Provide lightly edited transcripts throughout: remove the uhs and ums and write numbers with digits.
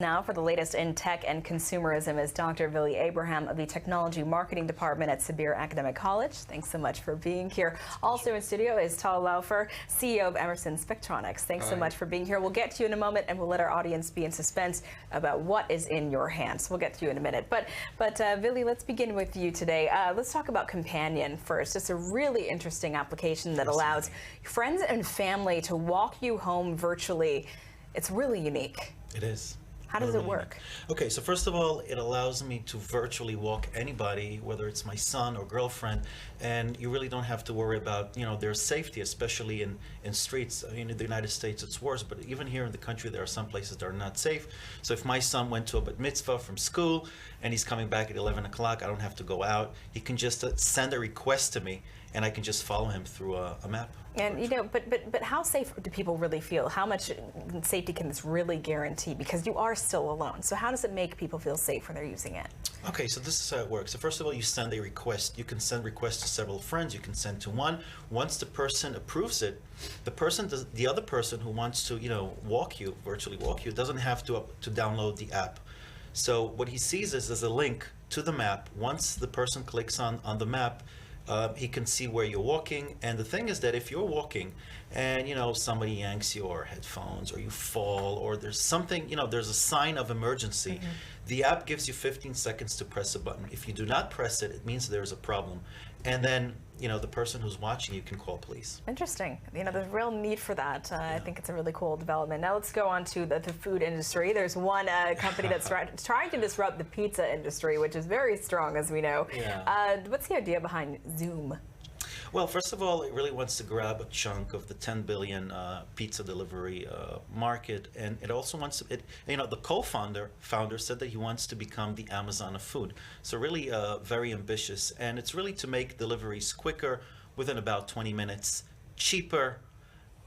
Now for the latest in tech and consumerism is Dr. Vili Abraham of the Technology Marketing Department at Sabir Academic College. Thanks so much for being here. Also in studio is Tal Laufer, CEO of Emerson Spectronics. Thanks so much for being here. We'll get to you in a moment, and we'll let our audience be in suspense about what is in your hands. We'll get to you in a minute. But Vili, let's begin with you today. Let's talk about Companion first. It's a really interesting application that allows friends and family to walk you home virtually. It's really unique. It is. How does it work? Okay, so first of all, it allows me to virtually walk anybody, whether it's my son or girlfriend, and you really don't have to worry about, their safety, especially in streets. I mean, in the United States, it's worse, but even here in the country, there are some places that are not safe. So if my son went to a bat mitzvah from school and he's coming back at 11 o'clock, I don't have to go out. He can just send a request to me, and I can just follow him through a map. And but how safe do people really feel? How much safety can this really guarantee? Because you are still alone. So how does it make people feel safe when they're using it? Okay, so this is how it works. So first of all, you send a request. You can send requests to several friends. You can send to one. Once the person approves it, the other person who wants to, virtually walk you, doesn't have to download the app. So what he sees is there's a link to the map. Once the person clicks on the map, he can see where you're walking. And the thing is that if you're walking and somebody yanks your headphones, or you fall, or there's something, there's a sign of emergency, the app gives you 15 seconds to press a button. If you do not press it, it means there's a problem. And then the person who's watching you can call police. Interesting. There's real need for that. I think it's a really cool development. Now let's go on to the food industry. There's one company that's trying to disrupt the pizza industry, which is very strong, as we know. Yeah. What's the idea behind Zoom? Well, first of all, it really wants to grab a chunk of the 10 billion pizza delivery market, and it also wants to, the co-founder said that he wants to become the Amazon of food. So really very ambitious, and it's really to make deliveries quicker, within about 20 minutes, cheaper,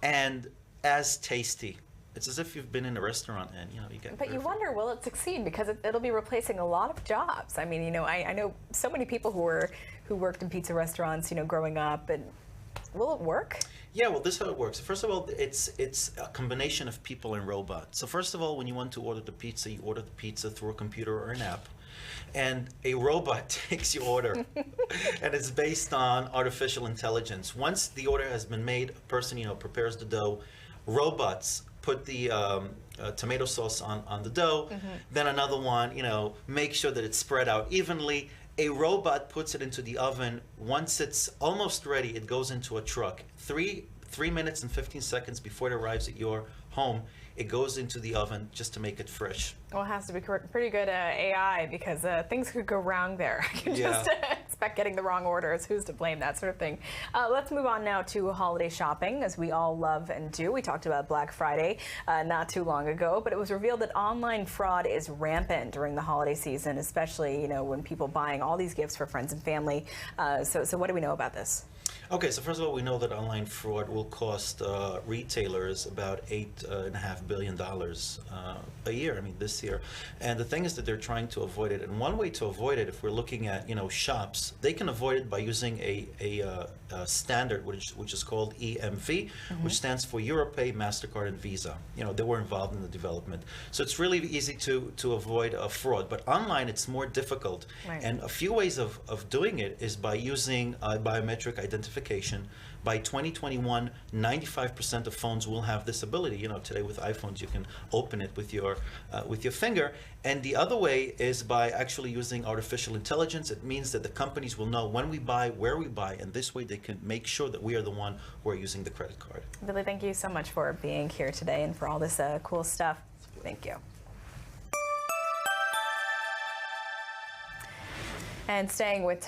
and as tasty. It's as if you've been in a restaurant and you get. But you wonder, will it succeed? Because it'll be replacing a lot of jobs. I mean, I know so many people who worked in pizza restaurants, growing up, and will it work? Yeah, well, this is how it works. First of all, it's a combination of people and robots. So first of all, when you want to order the pizza, you order the pizza through a computer or an app, and a robot takes your order, and it's based on artificial intelligence. Once the order has been made, a person prepares the dough. Robots put the tomato sauce on the dough, then another one, make sure that it's spread out evenly. A robot puts it into the oven. Once it's almost ready, it goes into a truck. 3 minutes and 15 seconds before it arrives at your home, it goes into the oven just to make it fresh. Well, it has to be pretty good AI, because things could go wrong there. I can just expect getting the wrong orders, who's to blame, that sort of thing. Let's move on now to holiday shopping, as we all love and do. We talked about Black Friday not too long ago, but it was revealed that online fraud is rampant during the holiday season, especially when people buying all these gifts for friends and family. So what do we know about this? Okay, so first of all, we know that online fraud will cost retailers about $8.5 billion a year, this year. And the thing is that they're trying to avoid it. And one way to avoid it, if we're looking at, shops, they can avoid it by using a standard, which is called EMV, which stands for Europay, MasterCard, and Visa. They were involved in the development. So it's really easy to avoid fraud. But online, it's more difficult. Right. And a few ways of doing it is by using biometric identification. By 2021, 95% of phones will have this ability. Today with iPhones, you can open it with your finger. And the other way is by actually using artificial intelligence. It means that the companies will know when we buy, where we buy, and this way they can make sure that we are the one who are using the credit card. Vili, thank you so much for being here today and for all this cool stuff. Thank you. And staying with